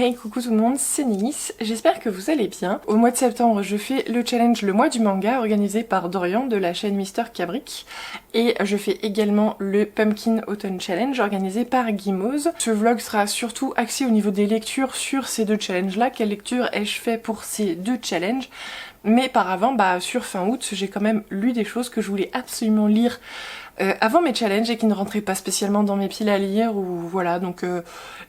Hey coucou tout le monde, c'est Nice, j'espère que vous allez bien. Au mois de septembre, je fais le challenge Le Mois du Manga organisé par Dorian de la chaîne Mister Cabric. Et je fais également le Pumpkin Autumn Challenge organisé par Guimauze. Ce vlog sera surtout axé au niveau des lectures sur ces deux challenges là. Quelle lecture ai-je fait pour ces deux challenges? Mais par avant, sur fin août, j'ai quand même lu des choses que je voulais absolument lire avant mes challenges et qui ne rentraient pas spécialement dans mes piles à lire ou voilà, donc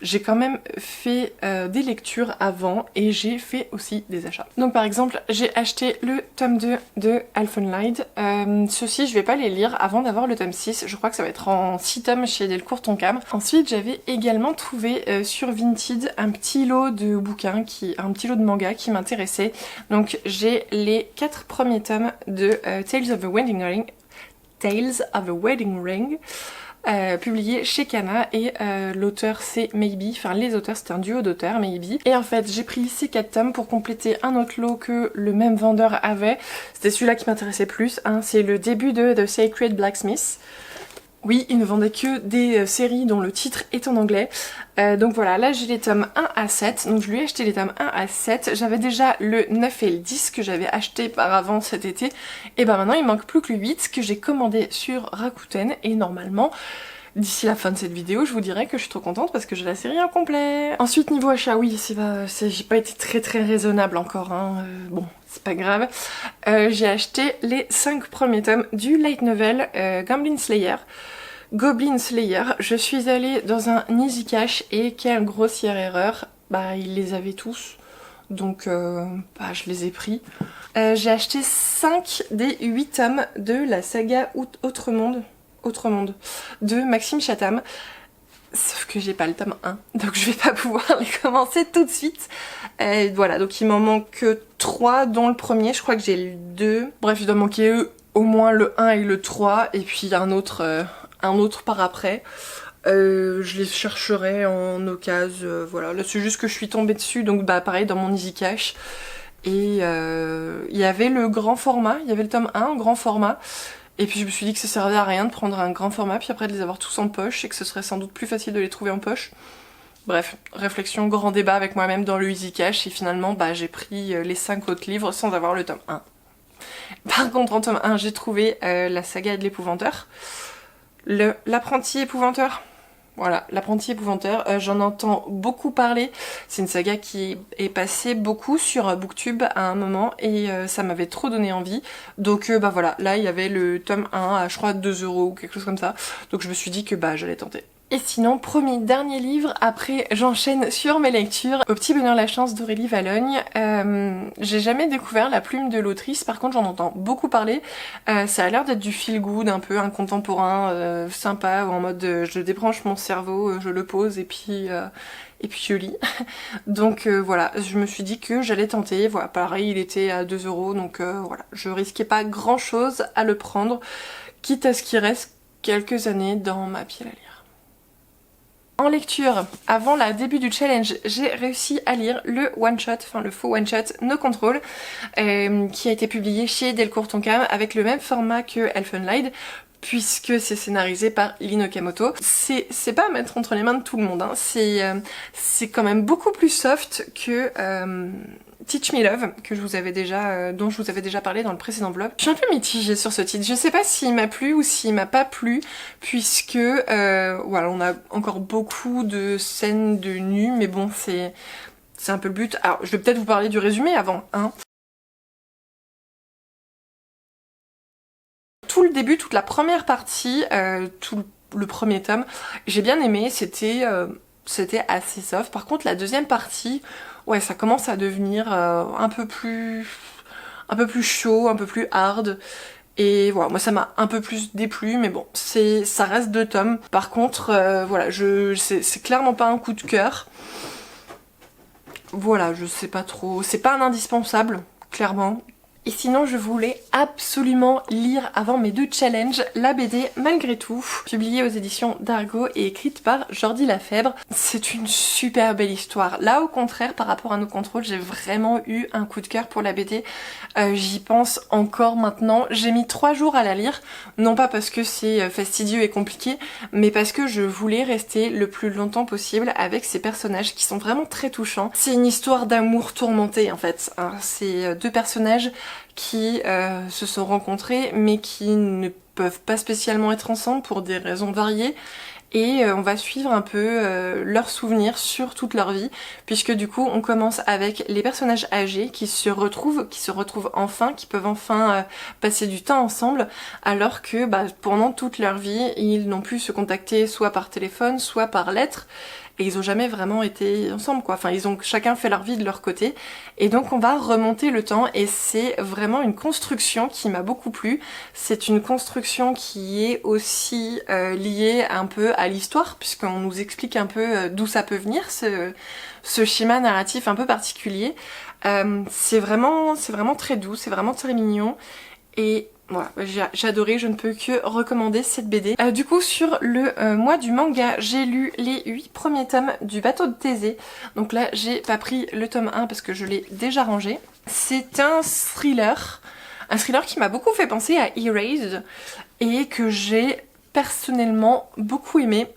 j'ai quand même fait des lectures avant et j'ai fait aussi des achats. Donc par exemple, j'ai acheté le tome 2 de Elfenlied. Ceux-ci, je vais pas les lire avant d'avoir le tome 6, je crois que ça va être en 6 tomes chez Delcourt Tonkam. Ensuite, j'avais également trouvé sur Vinted un petit lot de bouquins, un petit lot de mangas qui m'intéressait. Donc j'ai les 4 premiers tomes de Tales of a Wedding Ring, publié chez Kana, et l'auteur c'est Maybe, enfin les auteurs c'est un duo d'auteurs, Maybe. Et en fait j'ai pris ces 4 tomes pour compléter un autre lot que le même vendeur avait. C'était celui-là qui m'intéressait plus, hein. C'est le début de The Sacred Blacksmith. Oui, il ne vendait que des séries dont le titre est en anglais. Donc voilà, là j'ai les tomes 1 à 7, donc je lui ai acheté les tomes 1 à 7. J'avais déjà le 9 et le 10 que j'avais acheté par avant cet été. Et maintenant il manque plus que le 8 que j'ai commandé sur Rakuten. Et normalement, d'ici la fin de cette vidéo, je vous dirai que je suis trop contente parce que j'ai la série en complet. Ensuite niveau achat, oui, j'ai pas été très raisonnable encore, hein. Bon, c'est pas grave. J'ai acheté les 5 premiers tomes du light novel Goblin Slayer. Je suis allée dans un Easy Cash et quelle grossière erreur, ils les avaient tous, donc je les ai pris. J'ai acheté 5 des 8 tomes de la saga Autre Monde de Maxime Chatham. Sauf que j'ai pas le tome 1, donc je vais pas pouvoir les commencer tout de suite. Voilà, donc il m'en manque 3, dont le premier, je crois que j'ai le 2. Bref, il doit manquer au moins le 1 et le 3, et puis un autre par après. Je les chercherai en occasion, voilà. Là c'est juste que je suis tombée dessus, donc pareil dans mon Easy Cash. Et il y avait le grand format, il y avait le tome 1 en grand format. Et puis je me suis dit que ça servait à rien de prendre un grand format puis après de les avoir tous en poche et que ce serait sans doute plus facile de les trouver en poche. Bref, réflexion, grand débat avec moi-même dans le Easy Cash et finalement j'ai pris les 5 autres livres sans avoir le tome 1. Par contre en tome 1 j'ai trouvé la saga de l'épouvanteur, l'apprenti épouvanteur. Voilà, l'apprenti épouvanteur, j'en entends beaucoup parler. C'est une saga qui est passée beaucoup sur Booktube à un moment et ça m'avait trop donné envie. Donc voilà, là il y avait le tome 1 à je crois 2 € ou quelque chose comme ça. Donc je me suis dit que j'allais tenter. Et sinon, promis, dernier livre, après j'enchaîne sur mes lectures. Au petit bonheur la chance d'Aurélie Valogne. J'ai jamais découvert la plume de l'autrice, par contre j'en entends beaucoup parler. Ça a l'air d'être du feel good, un peu un contemporain sympa, en mode je débranche mon cerveau, je le pose et puis je lis. Donc voilà, je me suis dit que j'allais tenter. Voilà, pareil, il était à 2 €, donc voilà, je risquais pas grand chose à le prendre, quitte à ce qu'il reste quelques années dans ma pile à lire. En lecture, avant le début du challenge, j'ai réussi à lire le one-shot, enfin le faux one-shot No Control, qui a été publié chez Delcourt Tonkam avec le même format que Elfenlied, puisque c'est scénarisé par Lin Okamoto. C'est pas à mettre entre les mains de tout le monde, hein. C'est quand même beaucoup plus soft que Teach Me Love, que je vous avais déjà, dont je vous avais déjà parlé dans le précédent vlog. Je suis un peu mitigée sur ce titre, je sais pas s'il m'a plu ou s'il m'a pas plu, puisque voilà, on a encore beaucoup de scènes de nu, mais bon, c'est un peu le but. Alors, je vais peut-être vous parler du résumé avant, hein. Tout le début, toute la première partie, tout le premier tome, j'ai bien aimé, c'était assez soft. Par contre la deuxième partie, ouais, ça commence à devenir un peu plus chaud, un peu plus hard. Et voilà, moi ça m'a un peu plus déplu, mais bon, ça reste 2 tomes. Par contre, voilà, c'est clairement pas un coup de cœur. Voilà, je sais pas trop, c'est pas un indispensable, clairement. Et sinon je voulais absolument lire avant mes 2 challenges la BD Malgré tout, publiée aux éditions d'Argo et écrite par Jordi Lafèbre. C'est une super belle histoire. Là au contraire par rapport à nos contrôles, j'ai vraiment eu un coup de cœur pour la BD. J'y pense encore maintenant. J'ai mis 3 jours à la lire, non pas parce que c'est fastidieux et compliqué, mais parce que je voulais rester le plus longtemps possible avec ces personnages qui sont vraiment très touchants. C'est une histoire d'amour tourmenté en fait. C'est 2 personnages qui se sont rencontrés mais qui ne peuvent pas spécialement être ensemble pour des raisons variées. Et on va suivre un peu leurs souvenirs sur toute leur vie, puisque du coup on commence avec les personnages âgés qui se retrouvent enfin, qui peuvent enfin passer du temps ensemble, alors que pendant toute leur vie ils n'ont pu se contacter soit par téléphone, soit par lettre, et ils ont jamais vraiment été ensemble quoi, enfin ils ont chacun fait leur vie de leur côté, et donc on va remonter le temps, et c'est vraiment une construction qui m'a beaucoup plu. C'est une construction qui est aussi liée un peu à l'histoire, puisqu'on nous explique un peu d'où ça peut venir, ce schéma narratif un peu particulier. C'est vraiment très doux, c'est vraiment très mignon, et voilà, j'ai adoré, je ne peux que recommander cette BD. Du coup, sur le mois du manga, j'ai lu les 8 premiers tomes du Bateau de Thésée. Donc là, j'ai pas pris le tome 1 parce que je l'ai déjà rangé. C'est un thriller qui m'a beaucoup fait penser à Erased et que j'ai personnellement beaucoup aimé.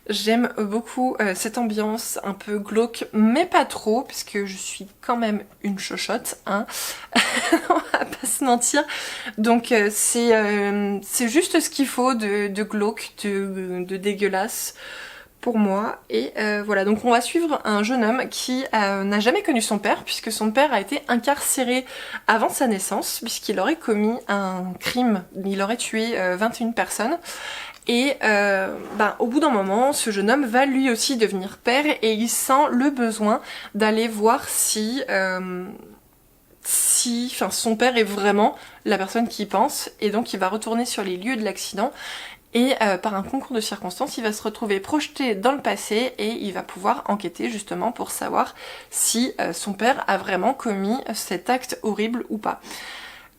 J'aime beaucoup cette ambiance un peu glauque, mais pas trop, puisque je suis quand même une chochotte, hein. On va pas se mentir. Donc c'est juste ce qu'il faut de glauque, de dégueulasse pour moi. Et voilà, donc on va suivre un jeune homme qui n'a jamais connu son père, puisque son père a été incarcéré avant sa naissance, puisqu'il aurait commis un crime, il aurait tué 21 personnes. Et au bout d'un moment, ce jeune homme va lui aussi devenir père, et il sent le besoin d'aller voir si son père est vraiment la personne qu'il pense, et donc il va retourner sur les lieux de l'accident, et par un concours de circonstances, il va se retrouver projeté dans le passé, et il va pouvoir enquêter justement pour savoir si son père a vraiment commis cet acte horrible ou pas.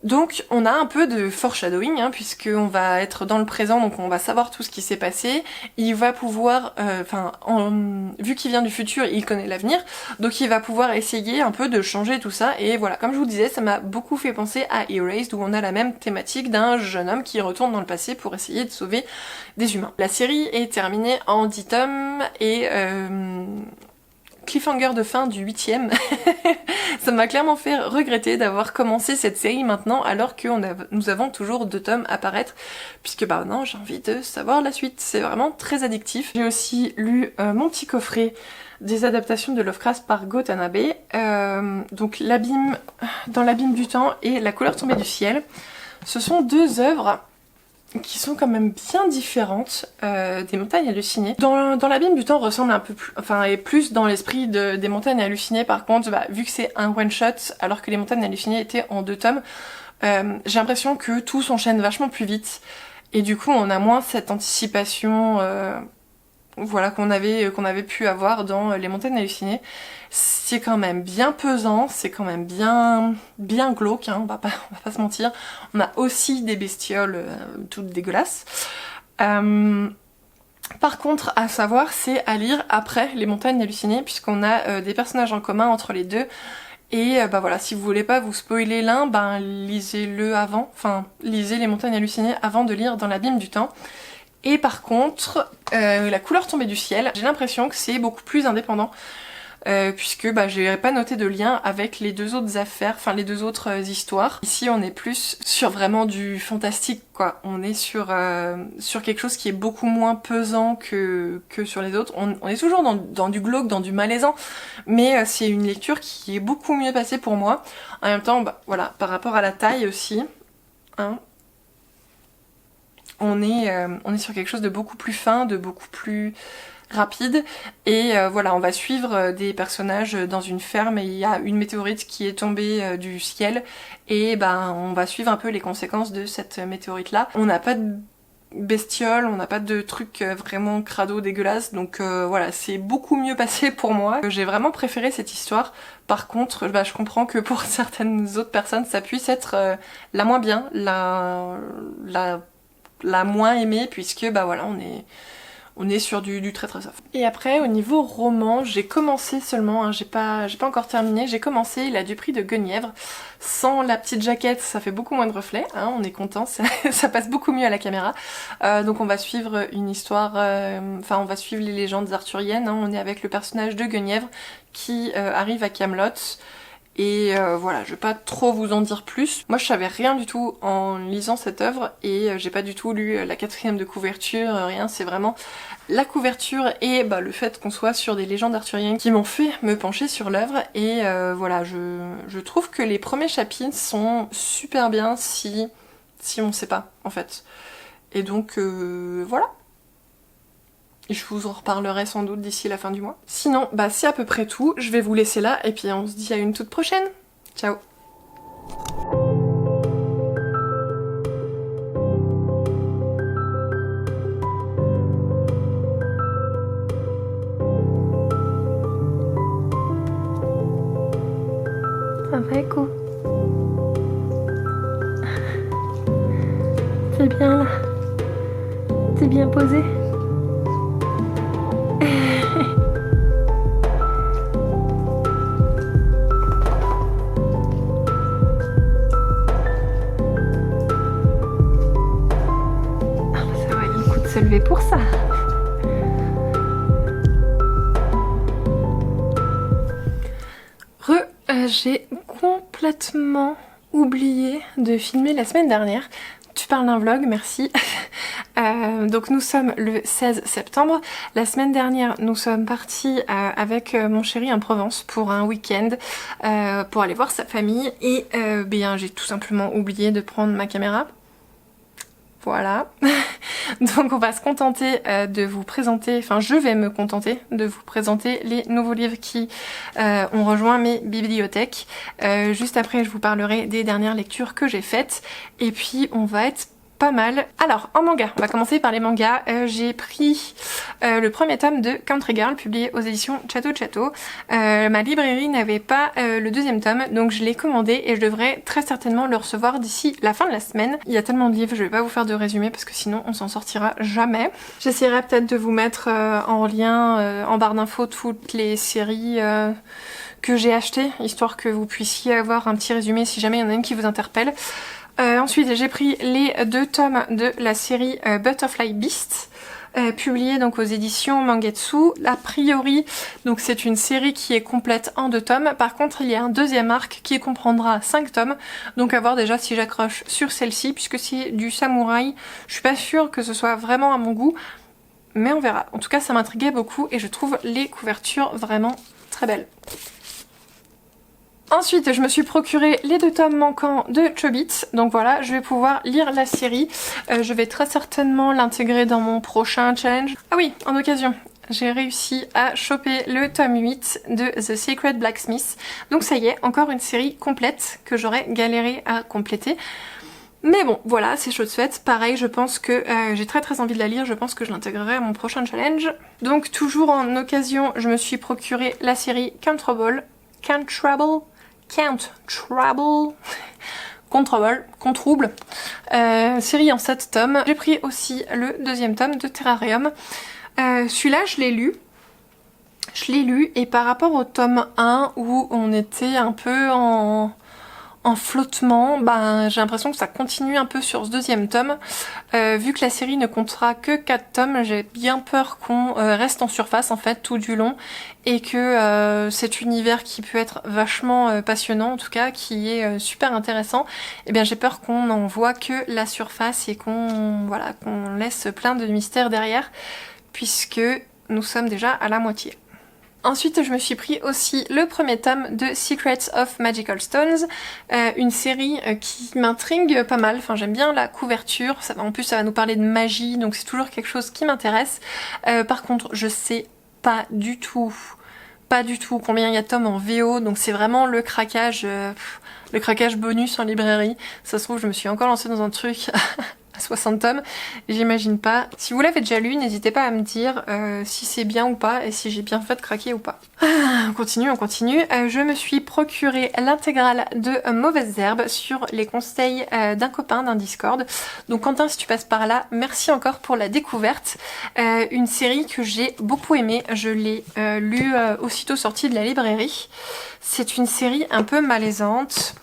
Donc on a un peu de foreshadowing, hein, puisqu'on va être dans le présent, donc on va savoir tout ce qui s'est passé. Il va pouvoir, vu qu'il vient du futur, il connaît l'avenir, donc il va pouvoir essayer un peu de changer tout ça. Et voilà, comme je vous disais, ça m'a beaucoup fait penser à Erased, où on a la même thématique d'un jeune homme qui retourne dans le passé pour essayer de sauver des humains. La série est terminée en 10 tomes, et cliffhanger de fin du 8e. Ça m'a clairement fait regretter d'avoir commencé cette série maintenant, alors que nous avons toujours 2 tomes à paraître, puisque non, j'ai envie de savoir la suite. C'est vraiment très addictif. J'ai aussi lu mon petit coffret des adaptations de Lovecraft par Go Tanabe, donc Dans l'abîme du temps et La couleur tombée du ciel. Ce sont 2 œuvres qui sont quand même bien différentes des montagnes hallucinées. Dans l'abîme du temps ressemble un peu plus, est plus dans l'esprit des montagnes hallucinées. Par contre, vu que c'est un one shot, alors que les montagnes hallucinées étaient en 2 tomes, j'ai l'impression que tout s'enchaîne vachement plus vite, et du coup on a moins cette anticipation qu'on avait pu avoir dans les montagnes hallucinées. C'est quand même bien pesant, c'est quand même bien glauque, hein, on va pas se mentir. On a aussi des bestioles toutes dégueulasses. Par contre, à savoir, c'est à lire après les montagnes hallucinées, puisqu'on a des personnages en commun entre les deux. Et si vous voulez pas vous spoiler l'un, lisez-le avant, lisez les montagnes hallucinées avant de lire Dans l'abîme du temps. Et par contre, La couleur tombée du ciel, j'ai l'impression que c'est beaucoup plus indépendant, puisque j'ai pas noté de lien avec les 2 autres affaires, les 2 autres histoires. Ici on est plus sur vraiment du fantastique quoi, on est sur quelque chose qui est beaucoup moins pesant que sur les autres. On est toujours dans du glauque, dans du malaisant, mais c'est une lecture qui est beaucoup mieux passée pour moi. En même temps, par rapport à la taille aussi, hein, on est sur quelque chose de beaucoup plus fin, de beaucoup plus rapide, et on va suivre des personnages dans une ferme, et il y a une météorite qui est tombée du ciel, et on va suivre un peu les conséquences de cette météorite là. On n'a pas bestioles, on n'a pas de trucs vraiment crado dégueulasses, donc voilà, c'est beaucoup mieux passé pour moi. J'ai vraiment préféré cette histoire. Par contre, je comprends que pour certaines autres personnes, ça puisse être la moins bien, la moins aimée, puisque bah voilà, on est sur du très très soft. Et après, au niveau roman, j'ai commencé seulement, hein, j'ai pas encore terminé, j'ai commencé Il a du prix de Guenièvre. Sans la petite jaquette, ça fait beaucoup moins de reflets, hein, on est content, ça passe beaucoup mieux à la caméra. Donc on va suivre une histoire, on va suivre les légendes arthuriennes, hein, on est avec le personnage de Guenièvre qui arrive à Camelot. Et voilà, je vais pas trop vous en dire plus. Moi je savais rien du tout en lisant cette œuvre et j'ai pas du tout lu la 4e de couverture, rien, c'est vraiment la couverture et le fait qu'on soit sur des légendes arthuriennes qui m'ont fait me pencher sur l'œuvre. Et voilà, je trouve que les premiers chapitres sont super bien si on sait pas en fait. Et donc voilà. Je vous en reparlerai sans doute d'ici la fin du mois. Sinon, c'est à peu près tout. Je vais vous laisser là et puis on se dit à une toute prochaine. Ciao. Un vrai coup. T'es bien là. T'es bien posé. Se lever pour ça. J'ai complètement oublié de filmer la semaine dernière. Tu parles d'un vlog, merci. Donc nous sommes le 16 septembre. La semaine dernière, nous sommes partis avec mon chéri en Provence pour un week-end pour aller voir sa famille. Et j'ai tout simplement oublié de prendre ma caméra. Voilà. Donc on va se contenter de vous présenter, je vais me contenter de vous présenter les nouveaux livres qui ont rejoint mes bibliothèques. Juste après je vous parlerai des dernières lectures que j'ai faites et puis on va être pas mal. Alors en manga, on va commencer par les mangas. J'ai pris le premier tome de Country Girl publié aux éditions Chatto Chatto. Ma librairie n'avait pas le deuxième tome, donc je l'ai commandé et je devrais très certainement le recevoir d'ici la fin de la semaine. Il y a tellement de livres, je vais pas vous faire de résumé parce que sinon on s'en sortira jamais. J'essaierai peut-être de vous mettre en lien en barre d'infos toutes les séries que j'ai achetées, histoire que vous puissiez avoir un petit résumé si jamais il y en a une qui vous interpelle. Ensuite j'ai pris les 2 tomes de la série Butterfly Beast, publiée donc aux éditions Mangetsu. A priori donc c'est une série qui est complète en 2 tomes, par contre il y a un deuxième arc qui comprendra 5 tomes, donc à voir déjà si j'accroche sur celle-ci, puisque c'est du samouraï, je suis pas sûre que ce soit vraiment à mon goût, mais on verra. En tout cas ça m'intriguait beaucoup et je trouve les couvertures vraiment très belles. Ensuite, je me suis procuré les 2 tomes manquants de Chobits, donc voilà, je vais pouvoir lire la série. Je vais très certainement l'intégrer dans mon prochain challenge. Ah oui, en occasion, j'ai réussi à choper le tome 8 de The Secret Blacksmith. Donc ça y est, encore une série complète que j'aurais galéré à compléter. Mais bon, voilà, c'est chose faite. Pareil, je pense que j'ai très envie de la lire, je pense que je l'intégrerai à mon prochain challenge. Donc toujours en occasion, je me suis procuré la série Count Trouble. Contrôle, série en 7 tomes. J'ai pris aussi le deuxième tome de Terrarium. Celui-là, je l'ai lu et par rapport au tome 1 où on était un peu en flottement, j'ai l'impression que ça continue un peu sur ce deuxième tome. Vu que la série ne comptera que 4 tomes, j'ai bien peur qu'on reste en surface en fait tout du long et que cet univers qui peut être vachement passionnant, en tout cas qui est super intéressant, j'ai peur qu'on n'en voit que la surface et qu'on laisse plein de mystères derrière, puisque nous sommes déjà à la moitié. Ensuite, je me suis pris aussi le premier tome de Secrets of Magical Stones, une série qui m'intrigue pas mal, j'aime bien la couverture, en plus ça va nous parler de magie, donc c'est toujours quelque chose qui m'intéresse. Par contre, je sais pas du tout combien il y a de tomes en VO, donc c'est vraiment le craquage bonus en librairie. Ça se trouve, je me suis encore lancée dans un truc 60 tomes, j'imagine pas. Si vous l'avez déjà lu, n'hésitez pas à me dire si c'est bien ou pas et si j'ai bien fait de craquer ou pas. On continue, on continue. Je me suis procuré l'intégrale de Mauvaises Herbes sur les conseils d'un copain d'un Discord. Donc Quentin, si tu passes par là, merci encore pour la découverte. Une série que j'ai beaucoup aimée, je l'ai lue aussitôt sortie de la librairie. C'est une série un peu malaisante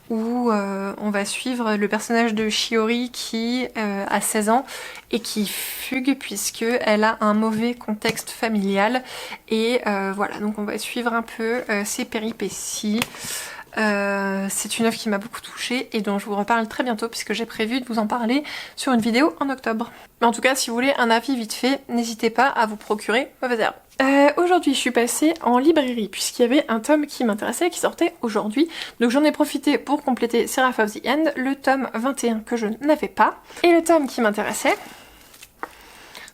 où on va suivre le personnage de Shiori qui a 16 ans et qui fugue puisqu'elle a un mauvais contexte familial et voilà, donc on va suivre un peu ses péripéties. C'est une œuvre qui m'a beaucoup touchée et dont je vous reparle très bientôt puisque j'ai prévu de vous en parler sur une vidéo en octobre. Mais en tout cas, si vous voulez un avis vite fait, n'hésitez pas à vous procurer Mauvaises Herbes. Aujourd'hui je suis passée en librairie puisqu'il y avait un tome qui m'intéressait qui sortait aujourd'hui, donc j'en ai profité pour compléter Seraph of the End, le tome 21 que je n'avais pas, et le tome qui m'intéressait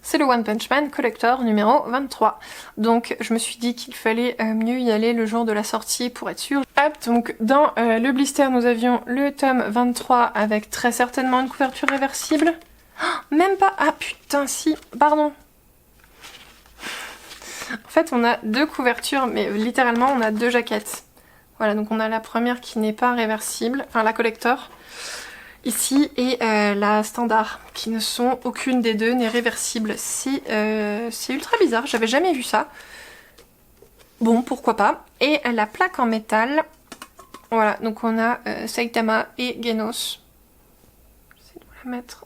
c'est le One Punch Man Collector numéro 23. Donc je me suis dit qu'il fallait mieux y aller le jour de la sortie pour être sûr. Hop, donc dans le blister nous avions le tome 23 avec très certainement une couverture réversible. Oh, même pas, ah putain si, pardon. En fait on a deux couvertures mais littéralement on a deux jaquettes. Voilà, donc on a la première qui n'est pas réversible, enfin la collector ici et la standard qui ne sont aucune des deux n'est réversible. C'est ultra bizarre, j'avais jamais vu ça. Bon, pourquoi pas. Et la plaque en métal, voilà, donc on a Saitama et Genos. J'essaie de vous la mettre.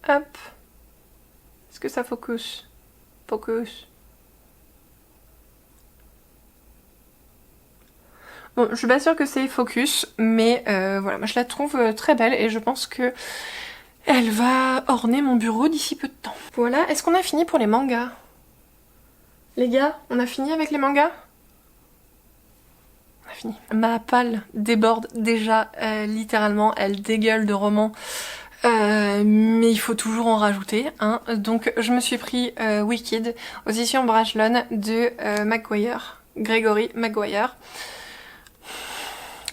Hop. Est-ce que ça focus? Focus. Bon, je suis pas sûre que c'est focus, mais voilà, moi je la trouve très belle et je pense que elle va orner mon bureau d'ici peu de temps. Voilà, est-ce qu'on a fini pour les mangas? Les gars, on a fini avec les mangas? On a fini. Ma palle déborde déjà, littéralement, elle dégueule de romans. Mais il faut toujours en rajouter, hein. Donc je me suis pris Wicked aux éditions Brajlon de Gregory Maguire.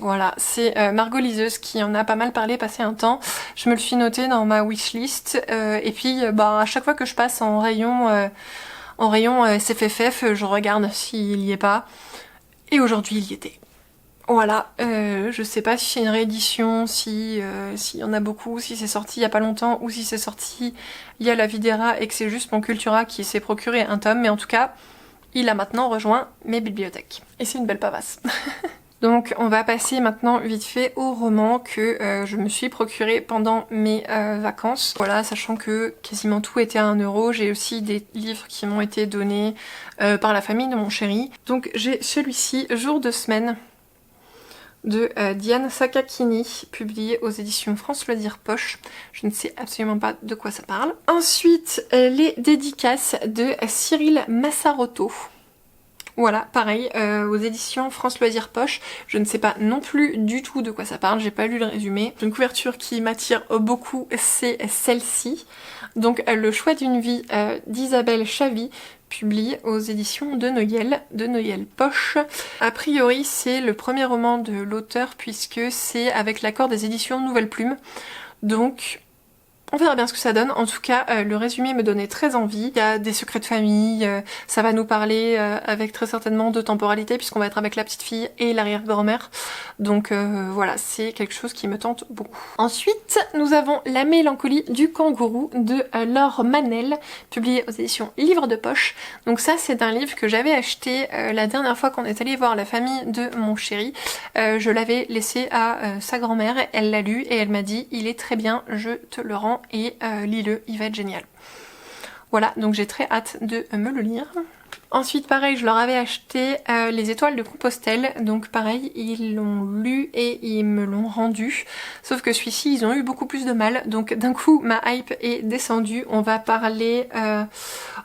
Voilà, c'est Margot Liseuse qui en a pas mal parlé passé un temps. Je me le suis noté dans ma wishlist et puis bah à chaque fois que je passe en rayon SFFF, je regarde s'il y est pas. Et aujourd'hui il y était. Voilà, je sais pas si c'est une réédition, s'il y en a beaucoup, si c'est sorti il y a pas longtemps ou si c'est sorti il y a la Videra et que c'est juste mon Cultura qui s'est procuré un tome, mais en tout cas il a maintenant rejoint mes bibliothèques. Et c'est une belle pavasse. Donc on va passer maintenant vite fait au roman que je me suis procuré pendant mes vacances. Voilà, sachant que quasiment tout était à 1 €. J'ai aussi des livres qui m'ont été donnés par la famille de mon chéri. Donc j'ai celui-ci, Jour de semaine, de Diane Sakakini, publié aux éditions France Loisirs Poche. Je ne sais absolument pas de quoi ça parle. Ensuite, les dédicaces de Cyril Massaroto. Voilà, pareil, aux éditions France Loisirs Poche. Je ne sais pas non plus du tout de quoi ça parle, j'ai pas lu le résumé. Une couverture qui m'attire beaucoup, c'est celle-ci. Donc Le choix d'une vie d'Isabelle Chavy, publié aux éditions de Noël Poche. A priori, c'est le premier roman de l'auteur puisque c'est avec l'accord des éditions Nouvelle Plume. Donc on verra bien ce que ça donne. En tout cas, le résumé me donnait très envie. Il y a des secrets de famille, ça va nous parler avec très certainement de temporalité puisqu'on va être avec la petite fille et l'arrière-grand-mère. Donc voilà, c'est quelque chose qui me tente beaucoup. Ensuite, nous avons La mélancolie du kangourou de Laure Manel, publié aux éditions Livre de Poche. Donc ça, c'est un livre que j'avais acheté la dernière fois qu'on est allé voir la famille de mon chéri. Je l'avais laissé à sa grand-mère, elle l'a lu et elle m'a dit « Il est très bien, je te le rends ». Et lis-le, il va être génial. Voilà, donc j'ai très hâte de me le lire. Ensuite, pareil, je leur avais acheté Les Étoiles de Compostelle. Donc pareil, ils l'ont lu et ils me l'ont rendu. Sauf que celui-ci, ils ont eu beaucoup plus de mal. Donc d'un coup, ma hype est descendue. On va parler...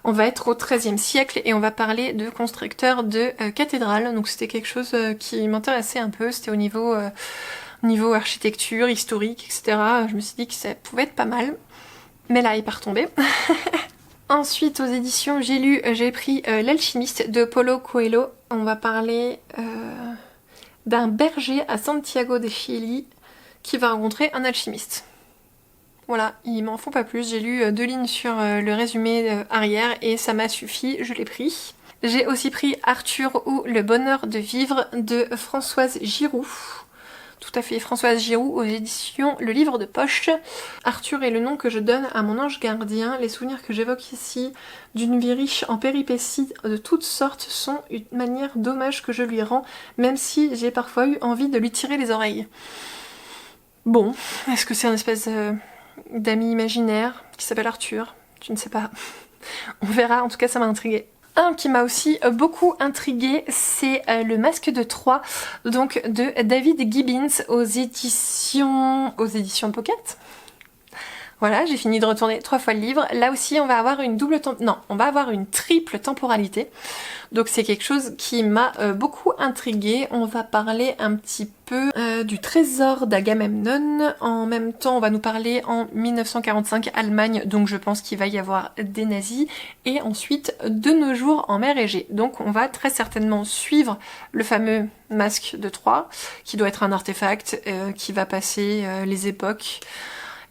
on va être au XIIIe siècle et on va parler de constructeurs de cathédrales. Donc c'était quelque chose qui m'intéressait un peu. C'était au niveau architecture, historique, etc. Je me suis dit que ça pouvait être pas mal. Mais là, il est pas retombé. Ensuite, aux éditions j'ai pris L'Alchimiste de Paulo Coelho. On va parler d'un berger à Santiago de Chili qui va rencontrer un alchimiste. Voilà, il m'en faut pas plus. J'ai lu 2 lignes sur le résumé arrière et ça m'a suffi, je l'ai pris. J'ai aussi pris Arthur ou le bonheur de vivre de Françoise Giroud. Tout à fait, Françoise Giroud aux éditions Le Livre de Poche. Arthur est le nom que je donne à mon ange gardien. Les souvenirs que j'évoque ici d'une vie riche en péripéties de toutes sortes sont une manière d'hommage que je lui rends, même si j'ai parfois eu envie de lui tirer les oreilles. Bon, est-ce que c'est un espèce d'ami imaginaire qui s'appelle Arthur? Je ne sais pas. On verra, en tout cas ça m'a intriguée. Un qui m'a aussi beaucoup intriguée, c'est Le Masque de Troie, donc de David Gibbons aux éditions Pocket. Voilà, j'ai fini de retourner 3 fois le livre. Là aussi, on va avoir on va avoir une triple temporalité. Donc c'est quelque chose qui m'a beaucoup intriguée. On va parler un petit peu du trésor d'Agamemnon. En même temps, on va nous parler en 1945 Allemagne, donc je pense qu'il va y avoir des nazis. Et ensuite, de nos jours en mer Égée. Donc on va très certainement suivre le fameux masque de Troie, qui doit être un artefact qui va passer les époques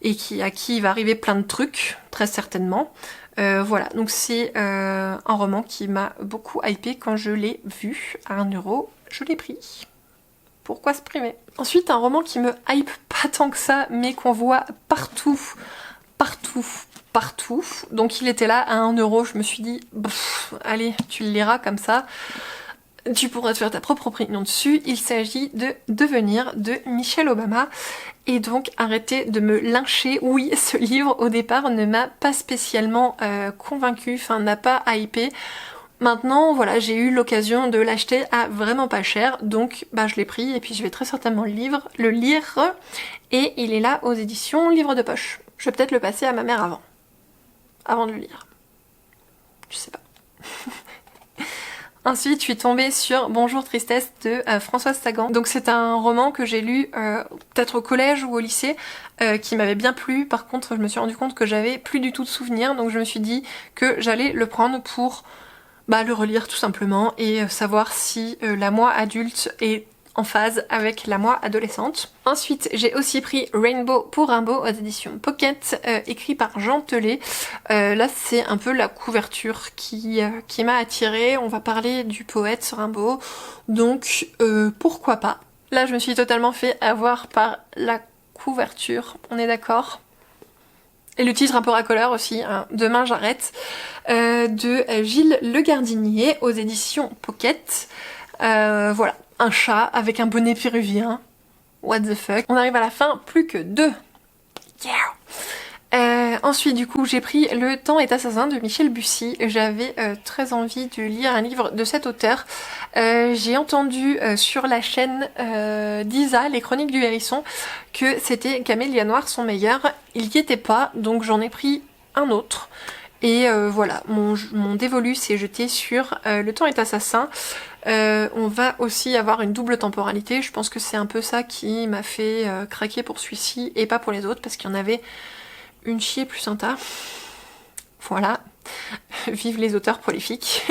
et à qui il va arriver plein de trucs, très certainement. Voilà, donc c'est un roman qui m'a beaucoup hypé quand je l'ai vu à 1€, je l'ai pris. Pourquoi se priver? Ensuite, un roman qui me hype pas tant que ça, mais qu'on voit partout. Donc il était là à 1€, je me suis dit, allez, tu le liras comme ça. Tu pourras te faire ta propre opinion dessus. Il s'agit de Devenir de Michelle Obama. Et donc arrêtez de me lyncher. Oui, ce livre au départ ne m'a pas spécialement convaincue, enfin n'a pas hypé. Maintenant, voilà, j'ai eu l'occasion de l'acheter à vraiment pas cher, donc je l'ai pris et puis je vais très certainement le lire. Et il est là aux éditions Livre de Poche. Je vais peut-être le passer à ma mère avant de le lire. Je sais pas. Ensuite, je suis tombée sur Bonjour Tristesse de Françoise Sagan. Donc c'est un roman que j'ai lu peut-être au collège ou au lycée, qui m'avait bien plu. Par contre, je me suis rendu compte que j'avais plus du tout de souvenirs, donc je me suis dit que j'allais le prendre pour le relire tout simplement et savoir si la moi adulte est en phase avec la moi adolescente. Ensuite, j'ai aussi pris Rainbow pour Rimbaud aux éditions Pocket, écrit par Jean Telet. Là, c'est un peu la couverture qui m'a attirée. On va parler du poète Rimbaud, donc pourquoi pas. Là, je me suis totalement fait avoir par la couverture, on est d'accord? Et le titre un peu racoleur aussi, hein, Demain j'arrête, de Gilles Le Gardinier aux éditions Pocket. Voilà, un chat avec un bonnet péruvien. What the fuck. On arrive à la fin, plus que 2. Yeah. Ensuite, du coup, j'ai pris Le Temps est assassin de Michel Bussy. J'avais très envie de lire un livre de cet auteur. J'ai entendu sur la chaîne d'Isa, Les Chroniques du Hérisson, que c'était Camélia Noir son meilleur. Il y était pas, donc j'en ai pris un autre. Et voilà, mon dévolu s'est jeté sur Le Temps est assassin. On va aussi avoir une double temporalité. Je pense que c'est un peu ça qui m'a fait craquer pour celui-ci et pas pour les autres, parce qu'il y en avait une chier plus sympa. Voilà. Vive les auteurs prolifiques.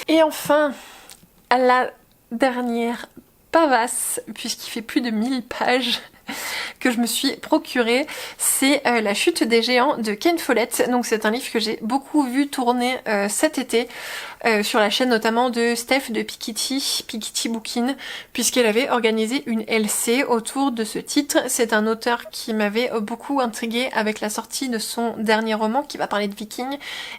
Et enfin, la dernière pavasse, puisqu'il fait plus de 1000 pages, que je me suis procuré, c'est La Chute des Géants de Ken Follett. Donc c'est un livre que j'ai beaucoup vu tourner cet été sur la chaîne notamment de Steph de Piketty Bookin, puisqu'elle avait organisé une LC autour de ce titre. C'est un auteur qui m'avait beaucoup intriguée avec la sortie de son dernier roman qui va parler de vikings,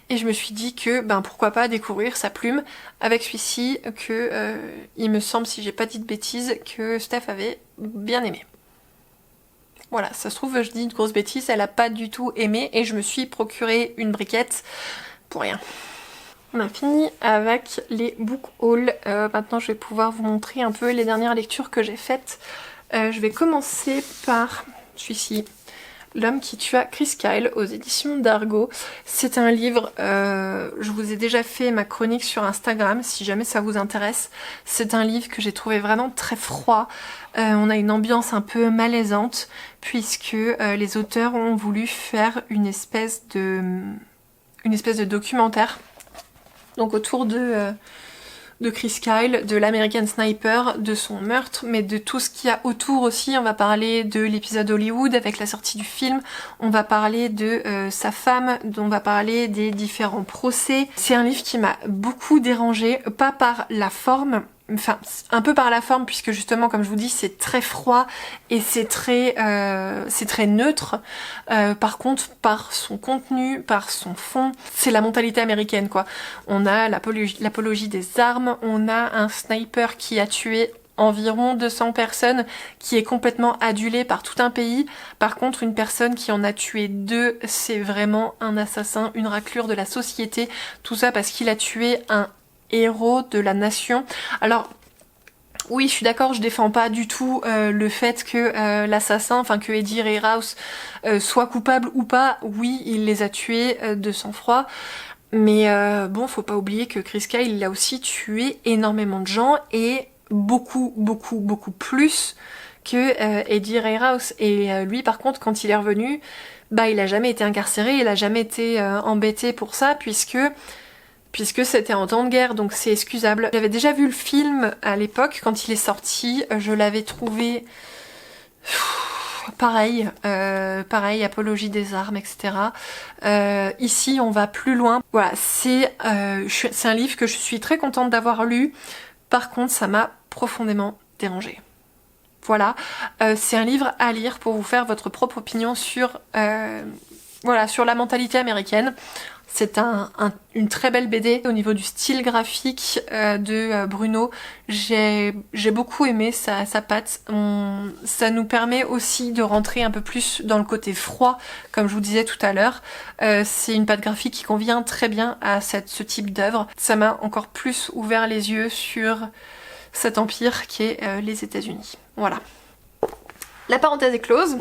et je me suis dit que pourquoi pas découvrir sa plume avec celui-ci que il me semble, si j'ai pas dit de bêtises, que Steph avait bien aimé. Voilà, ça se trouve, je dis une grosse bêtise, elle a pas du tout aimé et je me suis procuré une briquette pour rien. On a fini avec les book hauls. Maintenant, je vais pouvoir vous montrer un peu les dernières lectures que j'ai faites. Je vais commencer par celui-ci, L'homme qui tua Chris Kyle aux éditions d'Argo. C'est un livre, je vous ai déjà fait ma chronique sur Instagram si jamais ça vous intéresse. C'est un livre que j'ai trouvé vraiment très froid. On a une ambiance un peu malaisante puisque les auteurs ont voulu faire une espèce de documentaire, donc autour de de Chris Kyle, de l'American Sniper, de son meurtre, mais de tout ce qu'il y a autour aussi. On va parler de l'épisode Hollywood avec la sortie du film, on va parler de sa femme, on va parler des différents procès. C'est un livre qui m'a beaucoup dérangée, pas par la forme, enfin un peu par la forme puisque justement comme je vous dis c'est très froid et c'est très neutre. Par contre par son contenu, par son fond, c'est la mentalité américaine quoi. On a l'apologie des armes, on a un sniper qui a tué environ 200 personnes, qui est complètement adulé par tout un pays. Par contre, une personne qui en a tué 2, c'est vraiment un assassin, une raclure de la société. Tout ça parce qu'il a tué un héros de la nation. Alors, oui, je suis d'accord, je défends pas du tout le fait que l'assassin, enfin que Eddie Ray Rouse soit coupable ou pas. Oui, il les a tués de sang-froid. Mais bon, faut pas oublier que Chris Kyle, il a aussi tué énormément de gens et beaucoup plus que Eddie Ray Rouse. Et lui par contre quand il est revenu, bah il a jamais été incarcéré, il a jamais été embêté pour ça puisque c'était en temps de guerre, donc c'est excusable. J'avais déjà vu le film à l'époque quand il est sorti, je l'avais trouvé pareil, apologie des armes, etc. Ici on va plus loin. Voilà, c'est un livre que je suis très contente d'avoir lu. Par contre, ça m'a profondément dérangée. Voilà, c'est un livre à lire pour vous faire votre propre opinion sur la mentalité américaine. C'est une très belle BD au niveau du style graphique de Bruno. J'ai beaucoup aimé sa patte. Ça nous permet aussi de rentrer un peu plus dans le côté froid, comme je vous disais tout à l'heure. C'est une patte graphique qui convient très bien à ce type d'œuvre. Ça m'a encore plus ouvert les yeux sur cet empire qui est les États-Unis. Voilà. La parenthèse est close.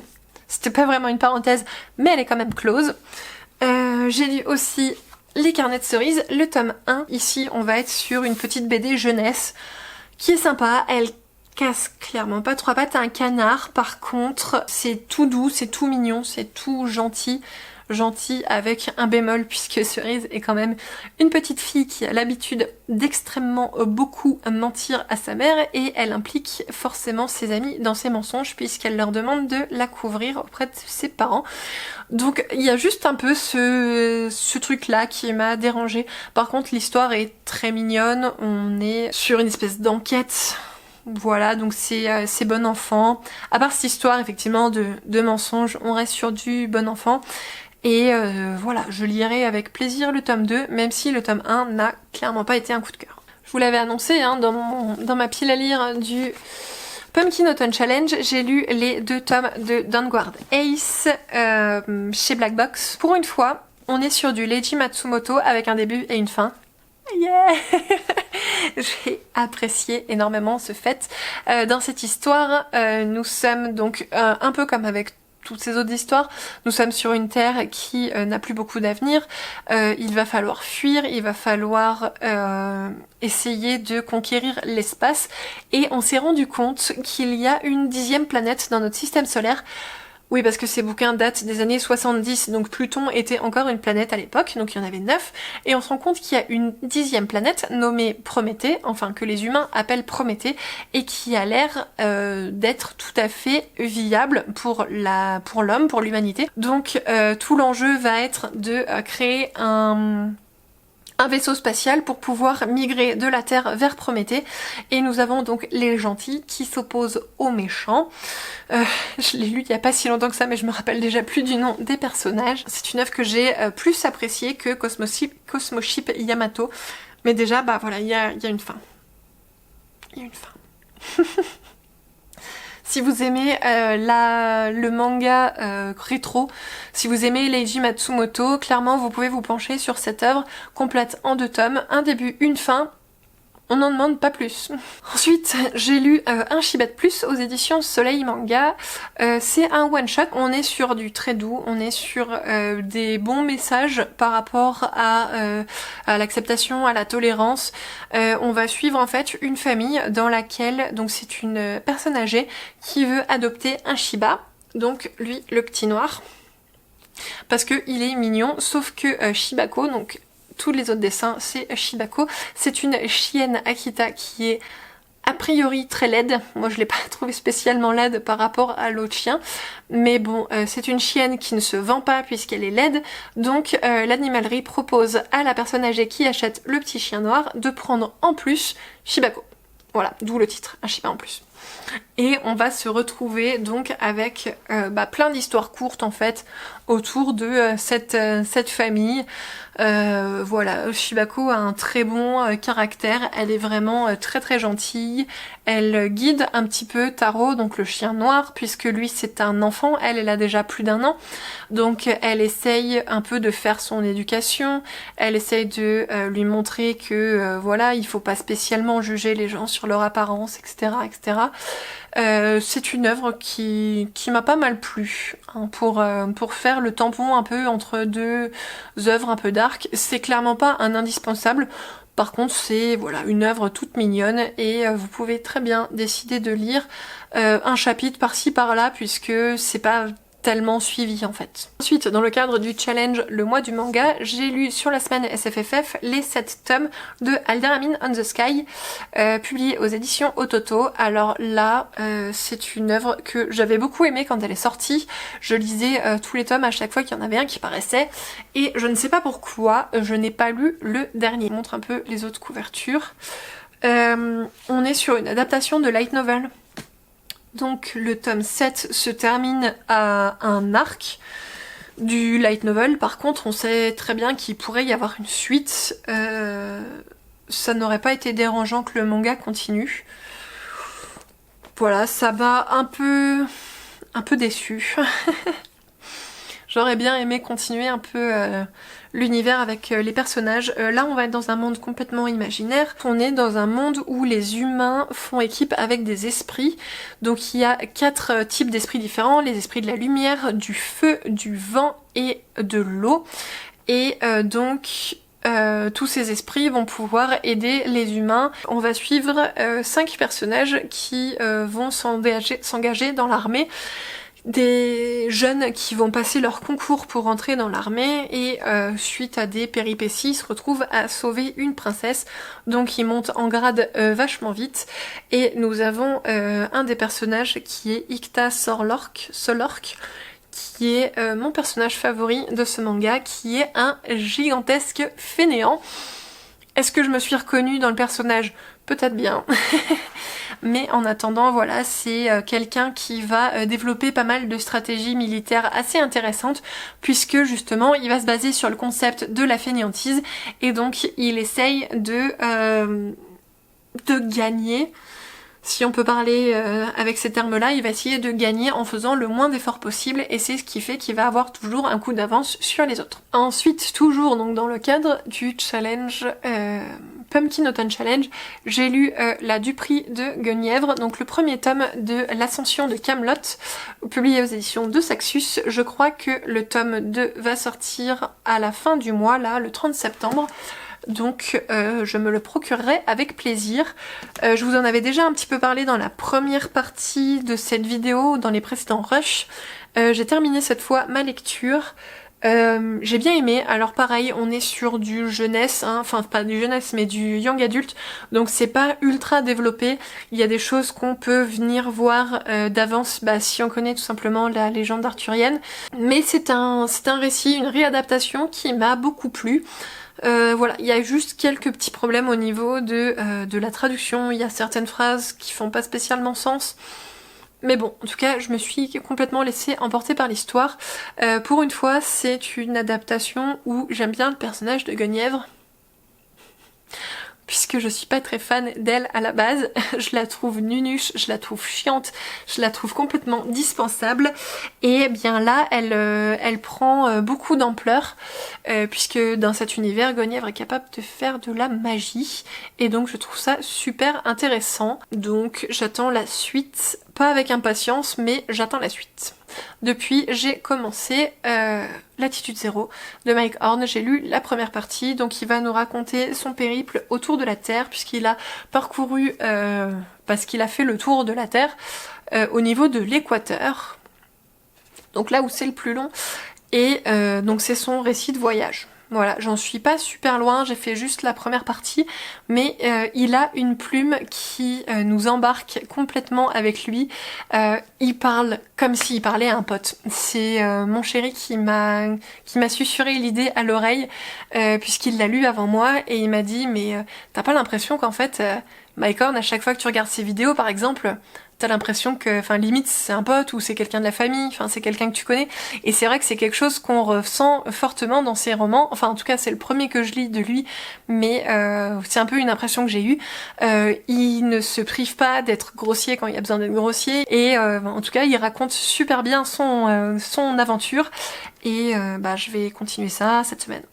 C'était pas vraiment une parenthèse, mais elle est quand même close. J'ai lu aussi Les Carnets de Cerises, le tome 1. Ici, on va être sur une petite BD jeunesse qui est sympa. Elle casse clairement pas trois pattes à un canard. Par contre, c'est tout doux, c'est tout mignon, c'est tout gentil. Gentil avec un bémol puisque Cerise est quand même une petite fille qui a l'habitude d'extrêmement beaucoup mentir à sa mère et elle implique forcément ses amis dans ses mensonges puisqu'elle leur demande de la couvrir auprès de ses parents. Donc il y a juste un peu ce truc là qui m'a dérangée. Par contre l'histoire est très mignonne, on est sur une espèce d'enquête. Voilà, donc c'est bon enfant. À part cette histoire effectivement de mensonges, on reste sur du bon enfant. Et voilà, je lirai avec plaisir le tome 2, même si le tome 1 n'a clairement pas été un coup de cœur. Je vous l'avais annoncé hein, dans ma pile à lire du Pumpkin Autumn Challenge, j'ai lu les 2 tomes de Downward Ace chez Black Box. Pour une fois, on est sur du Leiji Matsumoto avec un début et une fin. Yeah. J'ai apprécié énormément ce fait. Dans cette histoire, nous sommes donc un peu comme avec toutes ces autres histoires, nous sommes sur une terre qui n'a plus beaucoup d'avenir, il va falloir fuir, il va falloir essayer de conquérir l'espace et on s'est rendu compte qu'il y a une 10e planète dans notre système solaire. Oui, parce que ces bouquins datent des années 70, donc Pluton était encore une planète à l'époque, donc il y en avait 9, et on se rend compte qu'il y a une 10e planète nommée Prométhée, enfin que les humains appellent Prométhée, et qui a l'air d'être tout à fait viable pour l'homme, pour l'humanité. Donc tout l'enjeu va être de créer un vaisseau spatial pour pouvoir migrer de la Terre vers Prométhée. Et nous avons donc les gentils qui s'opposent aux méchants. Je l'ai lu il y a pas si longtemps que ça, mais je me rappelle déjà plus du nom des personnages. C'est une œuvre que j'ai plus appréciée que Cosmoship Yamato. Mais déjà, bah voilà, il y a une fin. Il y a une fin. Si vous aimez le manga rétro, si vous aimez Leiji Matsumoto, clairement vous pouvez vous pencher sur cette œuvre complète en 2 tomes, un début, une fin. On n'en demande pas plus. Ensuite, j'ai lu un Shibet Plus aux éditions Soleil Manga. C'est un one-shot. On est sur du très doux, on est sur des bons messages par rapport à l'acceptation, à la tolérance. On va suivre en fait une famille dans laquelle, donc c'est une personne âgée qui veut adopter un Shiba, donc lui le petit noir, parce que il est mignon, sauf que Shibako, donc tous les autres dessins, c'est Shibako. C'est une chienne Akita qui est a priori très laide. Moi je l'ai pas trouvée spécialement laide par rapport à l'autre chien, mais bon, c'est une chienne qui ne se vend pas puisqu'elle est laide, donc l'animalerie propose à la personne âgée qui achète le petit chien noir de prendre en plus Shibako. Voilà, d'où le titre, un Shiba en plus. Et on va se retrouver donc avec plein d'histoires courtes en fait autour de cette famille. Voilà, Shibako a un très bon caractère, elle est vraiment très très gentille. Elle guide un petit peu Taro, donc le chien noir, puisque lui c'est un enfant, elle a déjà plus d'1 an. Donc elle essaye un peu de faire son éducation, elle essaye de lui montrer que voilà, il faut pas spécialement juger les gens sur leur apparence, etc. etc. C'est une œuvre qui m'a pas mal plu hein, pour faire le tampon un peu entre deux œuvres un peu dark. C'est clairement pas un indispensable. Par contre, c'est voilà une œuvre toute mignonne et vous pouvez très bien décider de lire un chapitre par-ci par-là puisque c'est pas tellement suivi en fait. Ensuite, dans le cadre du challenge Le mois du manga, j'ai lu sur la semaine SFFF les 7 tomes de Alderamin on the Sky, publiés aux éditions Ototo. Alors là, c'est une œuvre que j'avais beaucoup aimée quand elle est sortie. Je lisais tous les tomes à chaque fois qu'il y en avait un qui paraissait, et je ne sais pas pourquoi, je n'ai pas lu le dernier. Je montre un peu les autres couvertures. On est sur une adaptation de light novel. Donc le tome 7 se termine à un arc du light novel. Par contre, on sait très bien qu'il pourrait y avoir une suite. Ça n'aurait pas été dérangeant que le manga continue. Voilà, ça m'a un peu déçue. J'aurais bien aimé continuer un peu l'univers avec les personnages. Là, on va être dans un monde complètement imaginaire. On est dans un monde où les humains font équipe avec des esprits. Donc il y a 4 types d'esprits différents. Les esprits de la lumière, du feu, du vent et de l'eau. Et tous ces esprits vont pouvoir aider les humains. On va suivre 5 personnages qui vont s'engager dans l'armée. Des jeunes qui vont passer leur concours pour entrer dans l'armée et suite à des péripéties se retrouvent à sauver une princesse, donc ils montent en grade vachement vite. Et nous avons un des personnages qui est Ikta Solork, qui est mon personnage favori de ce manga, qui est un gigantesque fainéant. Est-ce que je me suis reconnue dans le personnage ? Peut-être bien. Mais en attendant, voilà, c'est quelqu'un qui va développer pas mal de stratégies militaires assez intéressantes, puisque justement il va se baser sur le concept de la fainéantise, et donc il essaye de gagner. Si on peut parler avec ces termes-là, il va essayer de gagner en faisant le moins d'efforts possible, et c'est ce qui fait qu'il va avoir toujours un coup d'avance sur les autres. Ensuite, toujours donc dans le cadre du challenge Pumpkin Autumn Challenge, j'ai lu La Duperie de Guenièvre, donc le premier tome de l'Ascension de Camelot, publié aux éditions de Saxus. Je crois que le tome 2 va sortir à la fin du mois, là, le 30 septembre. Donc je me le procurerai avec plaisir. Je vous en avais déjà un petit peu parlé dans la première partie de cette vidéo, dans les précédents rushs. J'ai terminé cette fois ma lecture. J'ai bien aimé. Alors pareil, on est sur du jeunesse, hein. Enfin pas du jeunesse mais du young adulte, donc c'est pas ultra développé. Il y a des choses qu'on peut venir voir d'avance si on connaît tout simplement la légende arthurienne, mais c'est un récit, une réadaptation qui m'a beaucoup plu. Voilà, il y a juste quelques petits problèmes au niveau de la traduction. Il y a certaines phrases qui font pas spécialement sens. Mais bon, en tout cas, je me suis complètement laissée emporter par l'histoire. Pour une fois, c'est une adaptation où j'aime bien le personnage de Guenièvre, puisque je suis pas très fan d'elle à la base. Je la trouve nunuche, je la trouve chiante, je la trouve complètement dispensable. Et bien là, elle prend beaucoup d'ampleur, puisque dans cet univers, Guenièvre est capable de faire de la magie. Et donc je trouve ça super intéressant. Donc j'attends la suite, pas avec impatience, mais j'attends la suite. Depuis, j'ai commencé Latitude 0 de Mike Horn. J'ai lu la première partie, donc il va nous raconter son périple autour de la Terre, puisqu'il a parcouru, parce qu'il a fait le tour de la Terre au niveau de l'équateur, donc là où c'est le plus long, et donc c'est son récit de voyage. Voilà, j'en suis pas super loin, j'ai fait juste la première partie, mais il a une plume qui nous embarque complètement avec lui. Il parle comme s'il parlait à un pote. C'est mon chéri qui m'a susurré l'idée à l'oreille, puisqu'il l'a lu avant moi, et il m'a dit mais t'as pas l'impression qu'en fait Mycorn, à chaque fois que tu regardes ses vidéos par exemple, t'as l'impression que, enfin limite c'est un pote ou c'est quelqu'un de la famille, enfin c'est quelqu'un que tu connais. Et c'est vrai que c'est quelque chose qu'on ressent fortement dans ses romans. Enfin en tout cas c'est le premier que je lis de lui, mais c'est un peu une impression que j'ai eue. Il ne se prive pas d'être grossier quand il y a besoin d'être grossier. Et en tout cas il raconte super bien son aventure. Et je vais continuer ça cette semaine.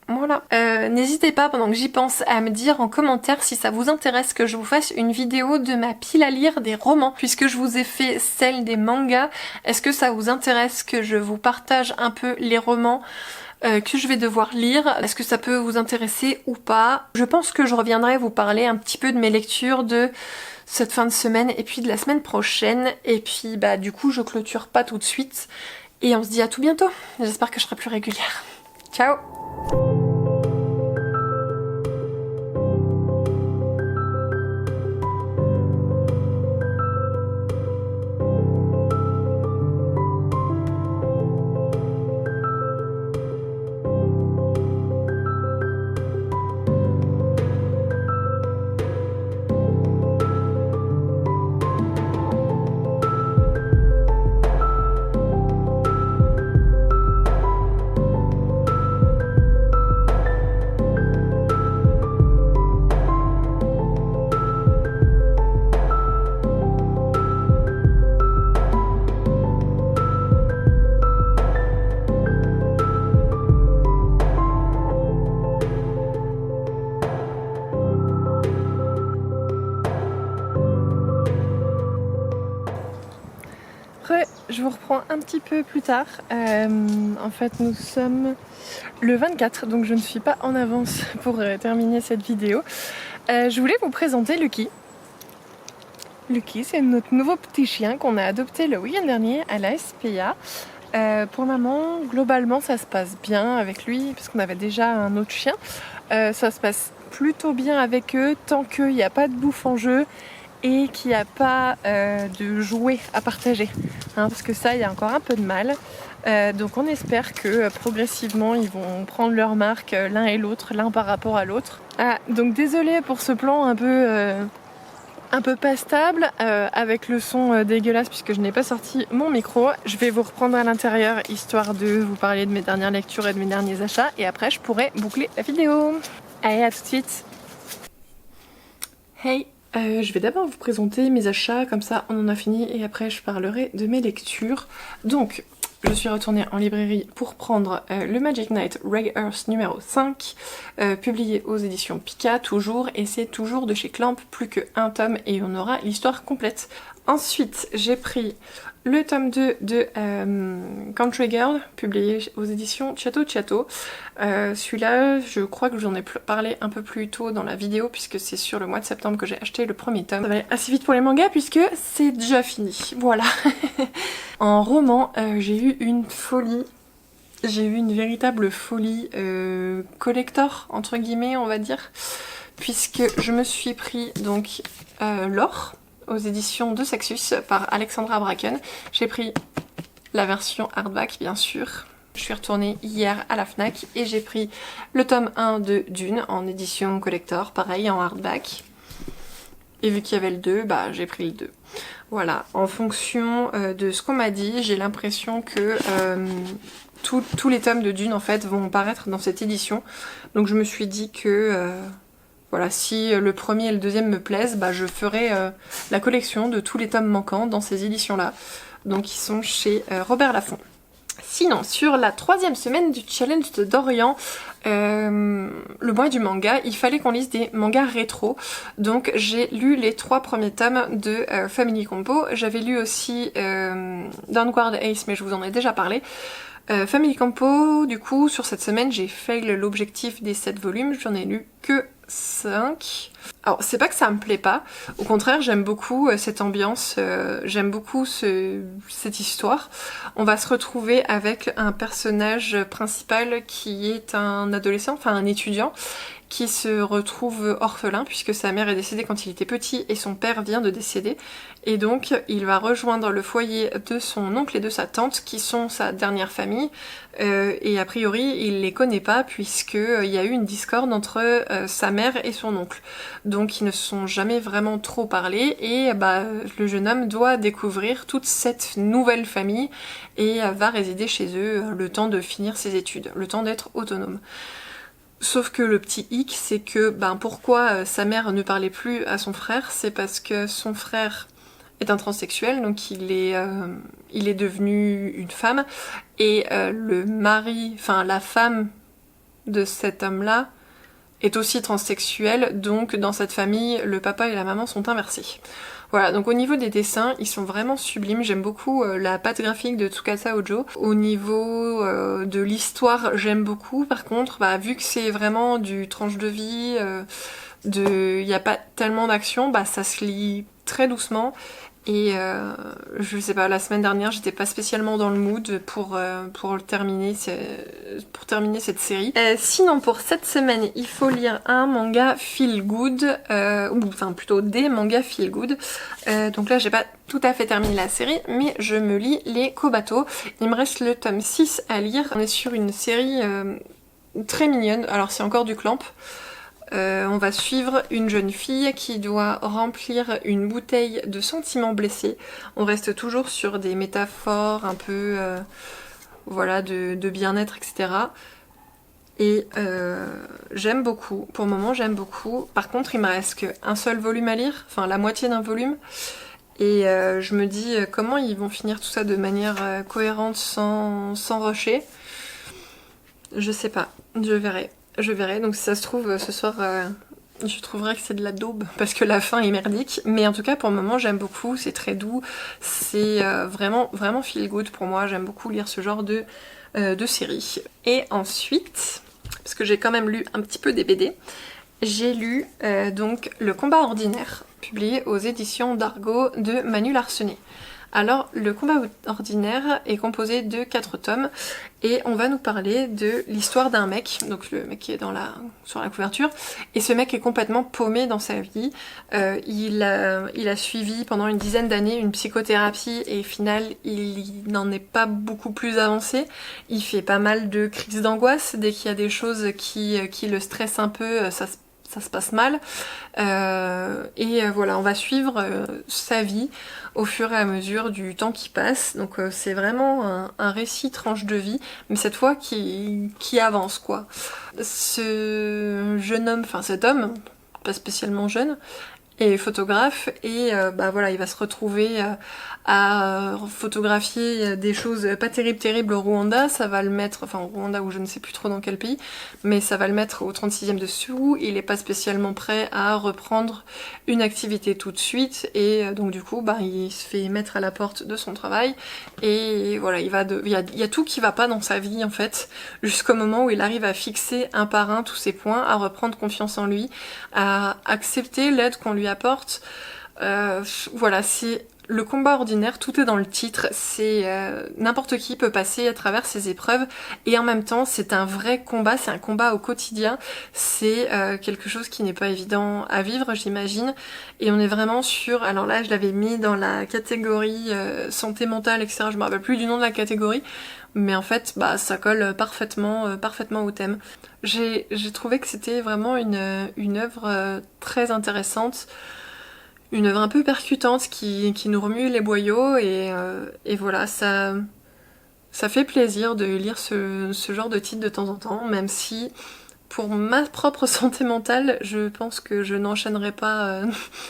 Voilà. N'hésitez pas pendant que j'y pense à me dire en commentaire si ça vous intéresse que je vous fasse une vidéo de ma pile à lire des romans, puisque je vous ai fait celle des mangas. Est-ce que ça vous intéresse que je vous partage un peu les romans que je vais devoir lire? Est-ce que ça peut vous intéresser ou pas? Je pense que je reviendrai vous parler un petit peu de mes lectures de cette fin de semaine et puis de la semaine prochaine. Et puis du coup je clôture pas tout de suite. Et on se dit à tout bientôt. J'espère que je serai plus régulière. Ciao! Je vous reprends un petit peu plus tard. En fait, nous sommes le 24, donc je ne suis pas en avance pour terminer cette vidéo. Je voulais vous présenter Lucky. Lucky, c'est notre nouveau petit chien qu'on a adopté le week-end dernier à la SPA. Pour le moment, globalement, ça se passe bien avec lui, parce qu'on avait déjà un autre chien. Ça se passe plutôt bien avec eux, tant qu'il n'y a pas de bouffe en jeu et qu'il n'y a pas de jouets à partager, parce que ça il y a encore un peu de mal, donc on espère que progressivement ils vont prendre leur marque l'un et l'autre, l'un par rapport à l'autre. Donc désolée pour ce plan un peu pas stable, avec le son dégueulasse puisque je n'ai pas sorti mon micro. Je vais vous reprendre à l'intérieur histoire de vous parler de mes dernières lectures et de mes derniers achats, et après je pourrai boucler la vidéo. Allez, à tout de suite. Hey, je vais d'abord vous présenter mes achats, comme ça on en a fini, et après je parlerai de mes lectures. Donc, je suis retournée en librairie pour prendre le Magic Knight Reg Earth numéro 5, publié aux éditions Pika, toujours, et c'est toujours de chez Clamp, plus qu'un tome et on aura l'histoire complète. Ensuite, j'ai pris le tome 2 de Country Girl, publié aux éditions Chatto. Celui-là, je crois que j'en ai parlé un peu plus tôt dans la vidéo, puisque c'est sur le mois de septembre que j'ai acheté le premier tome. Ça va aller assez vite pour les mangas, puisque c'est déjà fini. Voilà. En roman, j'ai eu une folie. J'ai eu une véritable folie collector, entre guillemets, on va dire. Puisque je me suis pris donc L'Or, aux éditions de Saxus par Alexandra Bracken. J'ai pris la version hardback bien sûr. Je suis retournée hier à la Fnac et j'ai pris le tome 1 de Dune en édition collector, pareil en hardback. Et vu qu'il y avait le 2, j'ai pris le 2. Voilà, en fonction de ce qu'on m'a dit, j'ai l'impression que tous les tomes de Dune en fait vont paraître dans cette édition. Donc je me suis dit que voilà, si le premier et le deuxième me plaisent, je ferai la collection de tous les tomes manquants dans ces éditions-là. Donc ils sont chez Robert Laffont. Sinon, sur la 3e semaine du challenge de Dorian, le mois du manga, il fallait qu'on lise des mangas rétro. Donc j'ai lu les 3 premiers tomes de Family Compo. J'avais lu aussi Downward Ace, mais je vous en ai déjà parlé. Family Compo, du coup, sur cette semaine, j'ai fail l'objectif des 7 volumes. J'en ai lu que 5. Alors c'est pas que ça me plaît pas, au contraire j'aime beaucoup cette ambiance, j'aime beaucoup cette histoire. On va se retrouver avec un personnage principal qui est un adolescent, enfin un étudiant, qui se retrouve orphelin puisque sa mère est décédée quand il était petit et son père vient de décéder. Et donc il va rejoindre le foyer de son oncle et de sa tante qui sont sa dernière famille. Et a priori il les connaît pas puisque il y a eu une discorde entre sa mère et son oncle. Donc ils ne se sont jamais vraiment trop parlé et le jeune homme doit découvrir toute cette nouvelle famille et va résider chez eux le temps de finir ses études, le temps d'être autonome. Sauf que le petit hic, c'est que pourquoi sa mère ne parlait plus à son frère, c'est parce que son frère est un transsexuel, donc il est devenu une femme, et le mari, enfin la femme de cet homme-là est aussi transsexuelle, donc dans cette famille, le papa et la maman sont inversés. Voilà, donc au niveau des dessins, ils sont vraiment sublimes, j'aime beaucoup la patte graphique de Tsukasa Ojo. Au niveau de l'histoire, j'aime beaucoup, par contre, vu que c'est vraiment du tranche de vie, il n'y a pas tellement d'action, ça se lit très doucement. Et je sais pas, la semaine dernière, j'étais pas spécialement dans le mood pour terminer cette série. Sinon, pour cette semaine, il faut lire un manga feel good, ou enfin plutôt des mangas feel good. Donc là, j'ai pas tout à fait terminé la série, mais je me lis les Kobato. Il me reste le tome 6 à lire. On est sur une série très mignonne, alors c'est encore du clamp. On va suivre une jeune fille qui doit remplir une bouteille de sentiments blessés. On reste toujours sur des métaphores un peu voilà, de bien-être, etc. Et j'aime beaucoup, pour le moment j'aime beaucoup. Par contre il me reste qu'un seul volume à lire, enfin la moitié d'un volume. Et je me dis comment ils vont finir tout ça de manière cohérente sans rusher. Je sais pas, je verrai. Je verrai, donc si ça se trouve ce soir je trouverai que c'est de la daube parce que la fin est merdique, mais en tout cas pour le moment j'aime beaucoup, c'est très doux, c'est vraiment feel good pour moi, j'aime beaucoup lire ce genre de série. Et ensuite, parce que j'ai quand même lu un petit peu des BD, j'ai lu donc Le combat ordinaire, publié aux éditions d'Argo de Manu Larsenet. Alors, Le combat ordinaire est composé de 4 tomes et on va nous parler de l'histoire d'un mec, donc le mec qui est sur la couverture, et ce mec est complètement paumé dans sa vie. Il a suivi pendant une dizaine d'années une psychothérapie et au final, il n'en est pas beaucoup plus avancé. Il fait pas mal de crises d'angoisse, dès qu'il y a des choses qui le stressent un peu, ça se passe mal. Voilà, on va suivre sa vie au fur et à mesure du temps qui passe. Donc c'est vraiment un récit tranche de vie, mais cette fois qui avance quoi. Ce jeune homme, enfin cet homme, pas spécialement jeune, est photographe et voilà, il va se retrouver à photographier des choses pas terribles au Rwanda. Ça va le mettre, enfin au Rwanda ou je ne sais plus trop dans quel pays, mais ça va le mettre au 36e dessous. Il est pas spécialement prêt à reprendre une activité tout de suite et donc du coup il se fait mettre à la porte de son travail et voilà, il y a tout qui va pas dans sa vie en fait, jusqu'au moment où il arrive à fixer un par un tous ses points, à reprendre confiance en lui, à accepter l'aide qu'on lui apporte. Voilà, c'est le combat ordinaire, tout est dans le titre, c'est n'importe qui peut passer à travers ces épreuves et en même temps c'est un vrai combat, c'est un combat au quotidien, c'est quelque chose qui n'est pas évident à vivre j'imagine, et on est vraiment sur, alors là je l'avais mis dans la catégorie santé mentale etc, je me rappelle plus du nom de la catégorie, mais en fait ça colle parfaitement au thème. J'ai trouvé que c'était vraiment une œuvre très intéressante, une œuvre un peu percutante qui nous remue les boyaux et voilà, ça fait plaisir de lire ce genre de titre de temps en temps, même si pour ma propre santé mentale, je pense que je n'enchaînerai pas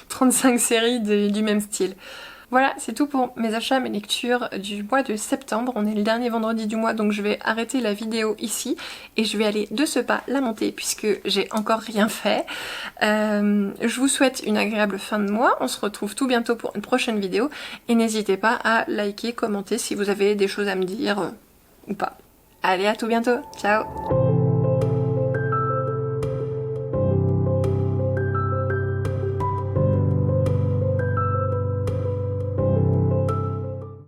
35 séries du même style. Voilà, c'est tout pour mes achats, mes lectures du mois de septembre. On est le dernier vendredi du mois, donc je vais arrêter la vidéo ici et je vais aller de ce pas la monter puisque j'ai encore rien fait. Je vous souhaite une agréable fin de mois. On se retrouve tout bientôt pour une prochaine vidéo et n'hésitez pas à liker, commenter si vous avez des choses à me dire ou pas. Allez, à tout bientôt. Ciao!